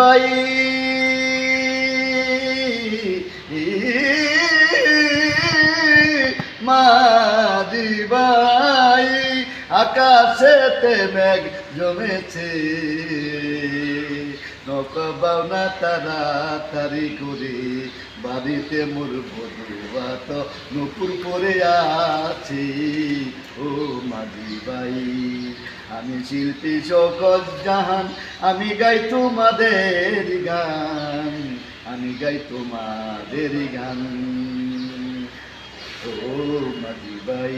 ভাই মাঝি ভাই আকাশেতে মেঘ জমেছে নৌকা বাউনা তাড়াতাড়ি করে বাড়িতে মোর বধুয়া তো নুপুর পরে আছি ও মাঝি ভাই আমি শিল্পী শওকত জাহান আমি গাই তোমাদের গান আমি গাই তোমাদের গান ও মাঝি ভাই